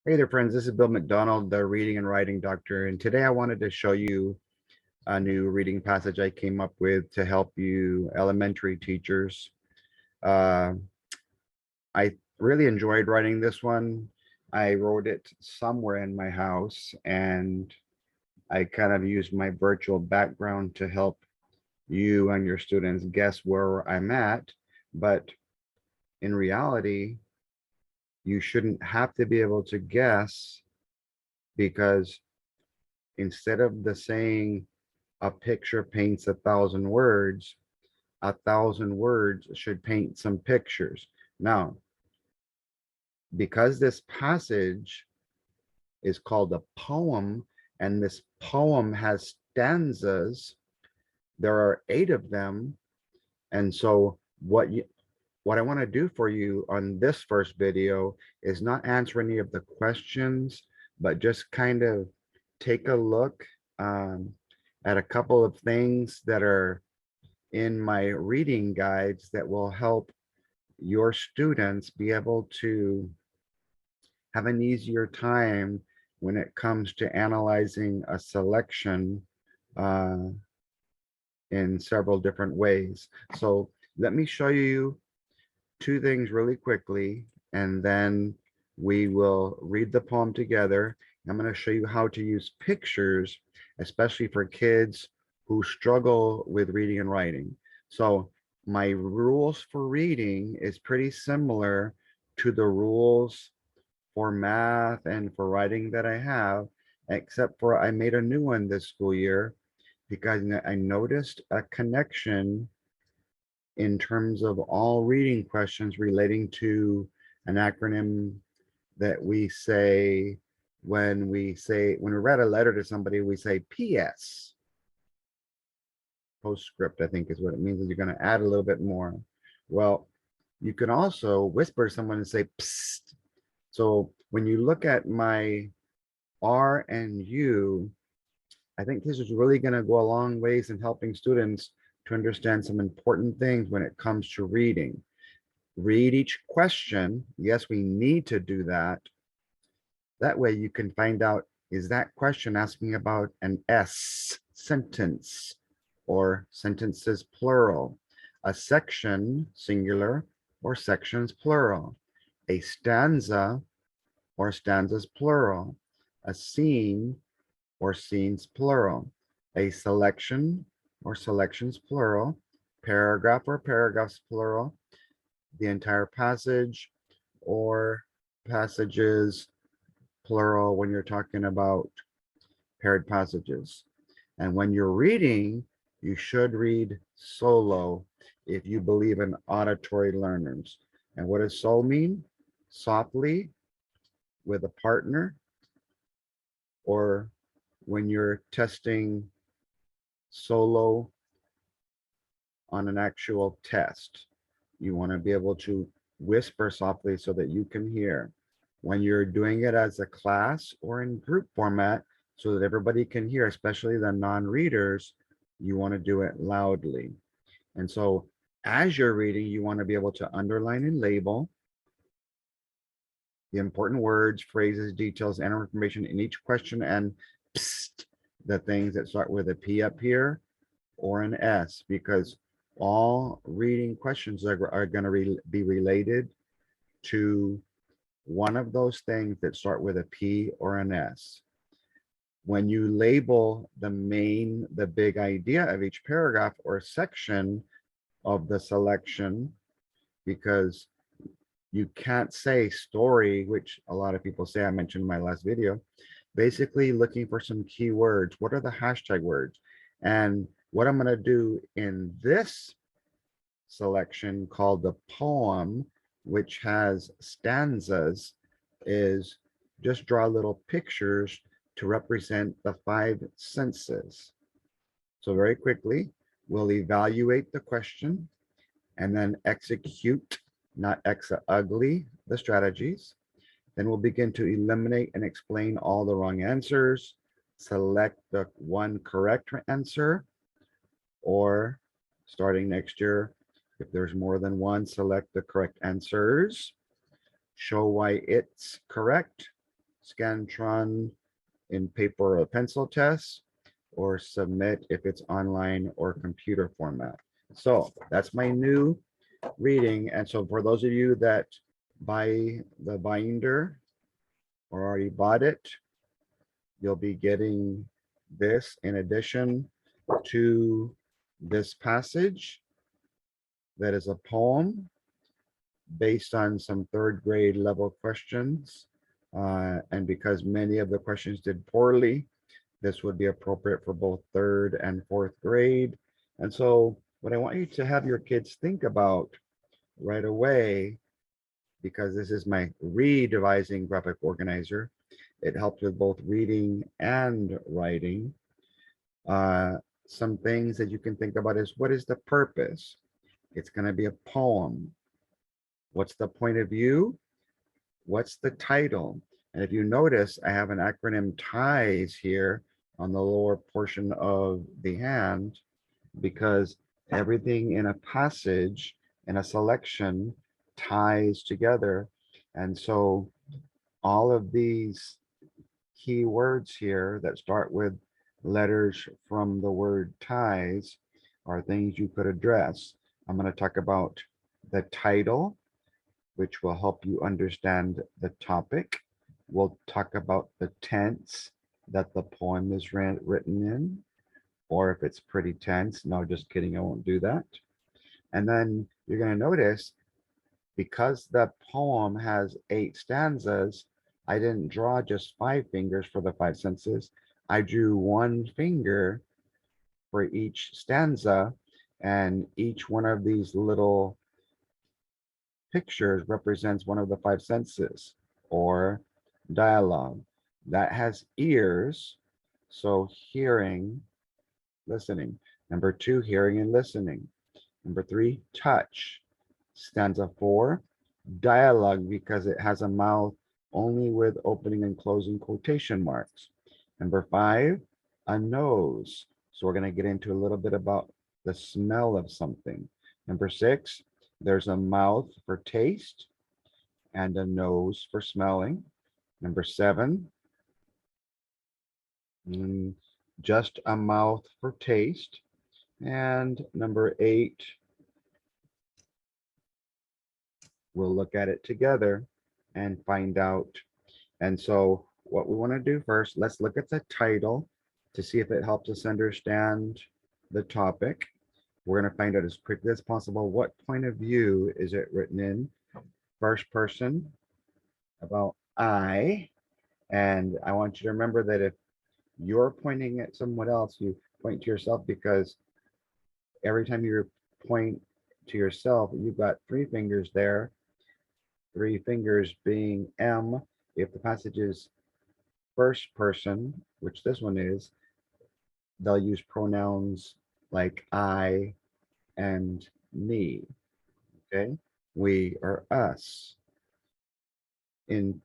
Hey there, friends. This is Bill MacDonald, the reading and writing doctor. And today I wanted to show you a new reading passage I came up with to help you elementary teachers. Uh, I really enjoyed writing this one. I wrote it somewhere in my house and I kind of used my virtual background to help you and your students guess where I'm at. But in reality, you shouldn't have to be able to guess because instead of the saying a picture paints 1,000 words, 1,000 words should paint some pictures. Now, because this passage is called a poem, and this poem has stanzas, there are 8 of them. And so what I want to do for you on this first video is not answer any of the questions, but just kind of take a look at a couple of things that are in my reading guides that will help your students be able to have an easier time when it comes to analyzing a selection uh, in several different ways. So let me show you 2 things really quickly, and then we will read the poem together. I'm going to show you how to use pictures, especially for kids who struggle with reading and writing. So my rules for reading is pretty similar to the rules for math and for writing that I have, except for I made a new one this school year because I noticed a connection in terms of all reading questions relating to an acronym that we say when we write a letter to somebody, we say PS. Postscript, I think is what it means, is you're going to add a little bit more. Well, you can also whisper to someone and say psst. So when you look at my R and U, I think this is really going to go a long ways in helping students to understand some important things when it comes to reading. Read each question. Yes, we need to do that. That way you can find out, is that question asking about an S sentence or sentences plural, a section singular or sections plural, a stanza or stanzas plural, a scene or scenes plural, a selection or selections plural, paragraph or paragraphs plural, the entire passage or passages plural when you're talking about paired passages. And when you're reading, you should read solo if you believe in auditory learners. And what does solo mean? Softly with a partner, or when you're testing solo on an actual test. You want to be able to whisper softly so that you can hear. When you're doing it as a class or in group format so that everybody can hear, especially the non-readers, you want to do it loudly. And so as you're reading, you want to be able to underline and label the important words, phrases, details, and information in each question, and psst, the things that start with a P up here or an S, because all reading questions are going to be related to one of those things that start with a P or an S. When you label the big idea of each paragraph or section of the selection, because you can't say story, which a lot of people say, I mentioned in my last video, basically looking for some keywords. What are the hashtag words? And what I'm going to do in this selection called the poem, which has stanzas, is just draw little pictures to represent the 5 senses. So very quickly, we'll evaluate the question and then execute, not ugly, the strategies. Then we'll begin to eliminate and explain all the wrong answers, select the one correct answer, or starting next year, if there's more than one, select the correct answers, show why it's correct, Scantron in paper or pencil tests, or submit if it's online or computer format. So that's my new reading. And so for those of you that buy the binder or already bought it, you'll be getting this in addition to this passage that is a poem based on some third grade level questions. And because many of the questions did poorly, this would be appropriate for both third and fourth grade. And so what I want you to have your kids think about right away, because this is my redevising graphic organizer, it helps with both reading and writing. Some things that you can think about is, what is the purpose? It's going to be a poem. What's the point of view? What's the title? And if you notice, I have an acronym TIES here on the lower portion of the hand, because everything in a passage, in a selection, ties together. And so all of these key words here that start with letters from the word ties are things you could address. I'm going to talk about the title, which will help you understand the topic. We'll talk about the tense that the poem is written in, or if it's pretty tense. No, just kidding, I won't do that. And then you're going to notice, because the poem has 8 stanzas, I didn't draw just 5 fingers for the 5 senses. I drew 1 finger for each stanza, and each one of these little pictures represents one of the 5 senses or dialogue. That has ears, so hearing, listening. Number 2, hearing and listening. Number 3, touch. Stanza 4, dialogue, because it has a mouth only with opening and closing quotation marks. Number 5, a nose. So we're going to get into a little bit about the smell of something. Number 6, there's a mouth for taste and a nose for smelling. Number 7, just a mouth for taste. And number 8, we'll look at it together and find out. And so what we want to do first, let's look at the title to see if it helps us understand the topic. We're going to find out as quickly as possible, what point of view is it written in? First person, about I. And I want you to remember that if you're pointing at someone else, you point to yourself, because every time you point to yourself, you've got 3 fingers there, 3 fingers being M. If the passage is first person, which this one is, they'll use pronouns like I and me. Okay, we or us. In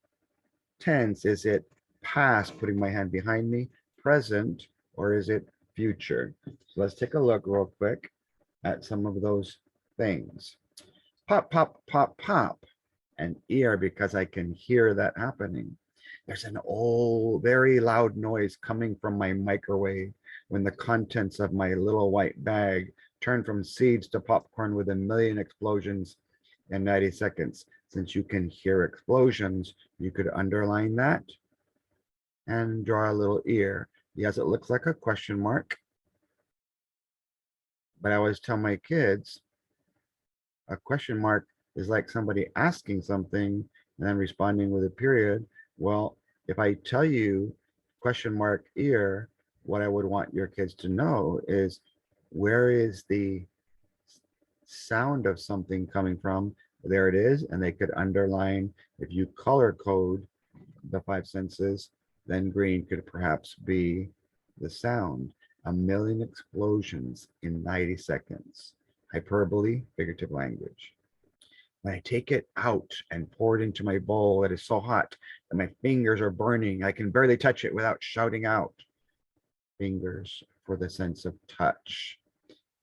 tense, is it past, putting my hand behind me, present, or is it future? So let's take a look real quick at some of those things. Pop, pop, pop, pop. An ear, because I can hear that happening. There's an old, very loud noise coming from my microwave when the contents of my little white bag turn from seeds to popcorn with a million explosions in 90 seconds. Since you can hear explosions, you could underline that and draw a little ear. Yes, it looks like a question mark, but I always tell my kids, a question mark is like somebody asking something and then responding with a period. Well, if I tell you question mark ear, what I would want your kids to know is, where is the sound of something coming from? There it is. And they could underline. If you color code the 5 senses, then green could perhaps be the sound. A million explosions in 90 seconds. Hyperbole, figurative language. When I take it out and pour it into my bowl, it is so hot that my fingers are burning. I can barely touch it without shouting out. Fingers for the sense of touch.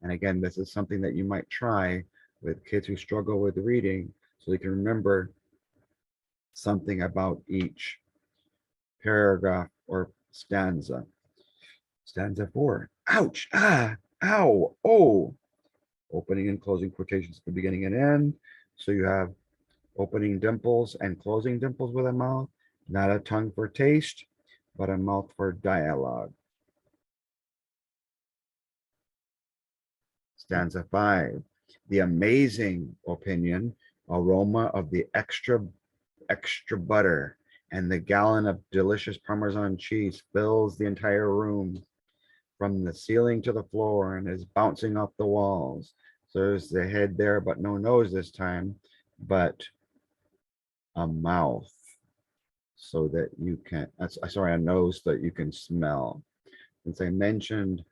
And again, this is something that you might try with kids who struggle with reading, so they can remember something about each. paragraph or stanza. Stanza 4. Ouch, ah, ow, oh. Opening and closing quotations at the beginning and end. So you have opening dimples and closing dimples with a mouth, not a tongue for taste, but a mouth for dialogue. Stanza 5. The amazing opinion, aroma of the extra butter and the gallon of delicious Parmesan cheese fills the entire room from the ceiling to the floor and is bouncing off the walls. So there's the head there, but no nose this time, but a mouth so that you can, sorry, a nose that you can smell. Since I mentioned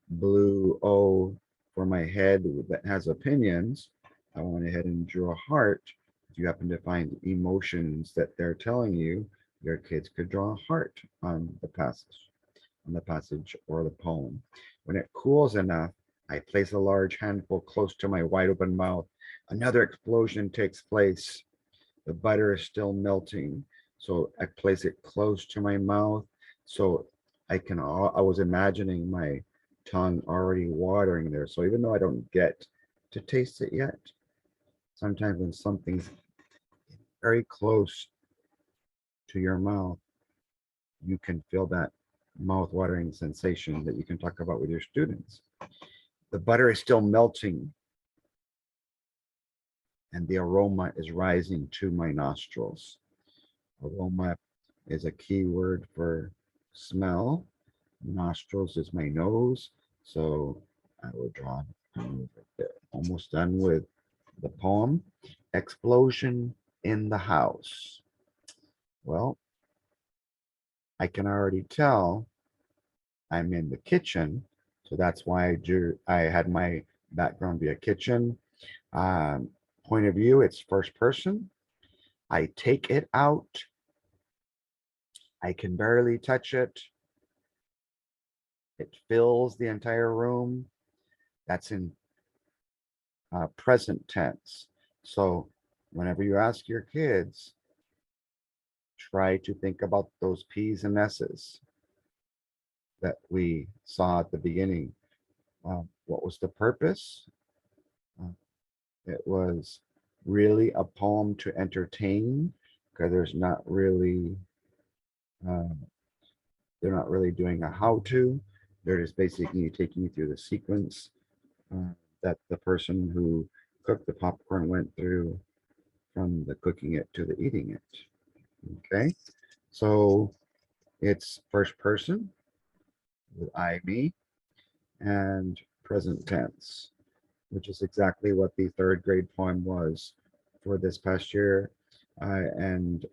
blue O for my head that has opinions, I went ahead and drew a heart. If you happen to find emotions that they're telling you, your kids could draw a heart on the passage or the poem. When it cools enough, I place a large handful close to my wide open mouth. Another explosion takes place. The butter is still melting. So I place it close to my mouth. So I was imagining my tongue already watering there. So even though I don't get to taste it yet, sometimes when something's very close to your mouth, you can feel that mouth-watering sensation that you can talk about with your students. The butter is still melting and the aroma is rising to my nostrils. Aroma is a key word for smell. Nostrils is my nose. So I will draw almost done with the poem. Explosion in the house. Well, I can already tell I'm in the kitchen. So that's why I had my background be a kitchen. Point of view, it's first person. I take it out. I can barely touch it. It fills the entire room. That's in present tense. So whenever you ask your kids, try to think about those P's and S's that we saw at the beginning. What was the purpose? It was really a poem to entertain, because there's not really, they're not really doing a how-to. They're just basically taking you through the sequence that the person who cooked the popcorn went through from the cooking it to the eating it. Okay, so it's first person with I, me, and present tense, which is exactly what the third grade poem was for this past year. And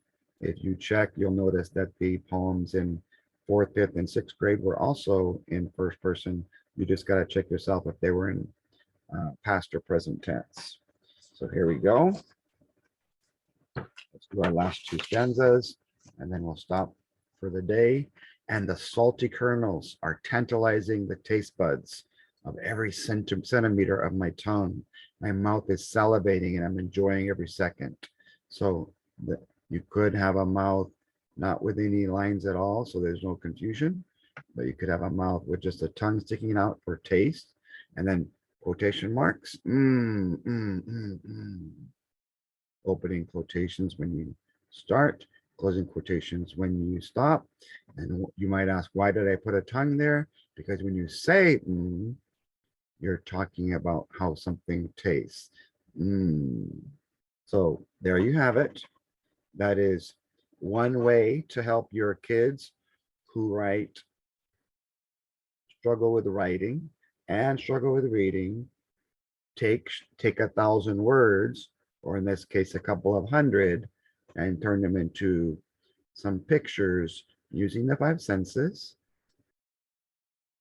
if you check, you'll notice that the poems in fourth, fifth, and sixth grade were also in first person. You just got to check yourself if they were in past or present tense. So here we go. Let's do our last two stanzas, and then we'll stop for the day. And the salty kernels are tantalizing the taste buds of every centimeter of my tongue. My mouth is salivating and I'm enjoying every second. So you could have a mouth not with any lines at all, so there's no confusion, but you could have a mouth with just a tongue sticking out for taste, and then quotation marks. Opening quotations when you start, closing quotations when you stop. And you might ask, why did I put a tongue there? Because when you say you're talking about how something tastes. So there you have it. That is one way to help your kids who struggle with writing and struggle with reading. Take 1,000 words, or in this case, a couple of hundred, and turn them into some pictures using the 5 senses,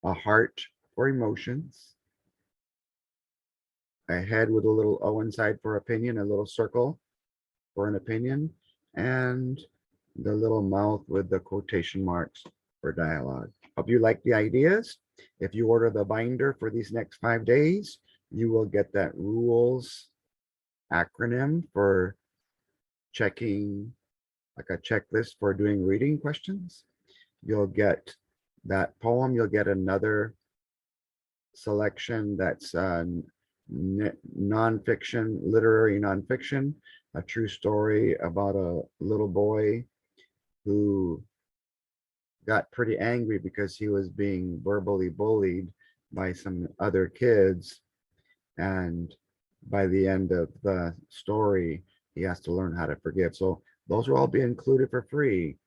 a heart for emotions, a head with a little O inside for opinion, a little circle for an opinion, and the little mouth with the quotation marks for dialogue. Hope you like the ideas. If you order the binder for these next 5 days, you will get that rules acronym for checking like a checklist for doing reading questions. You'll get that poem. You'll get another selection that's nonfiction, literary nonfiction, a true story about a little boy who got pretty angry because he was being verbally bullied by some other kids. And by the end of the story, he has to learn how to forgive. So those will all be included for free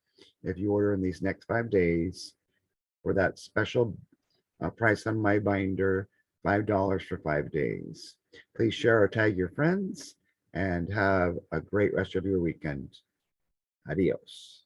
if you order in these next 5 days for that special price on my binder, $5 for 5 days. Please share or tag your friends and have a great rest of your weekend. Adios.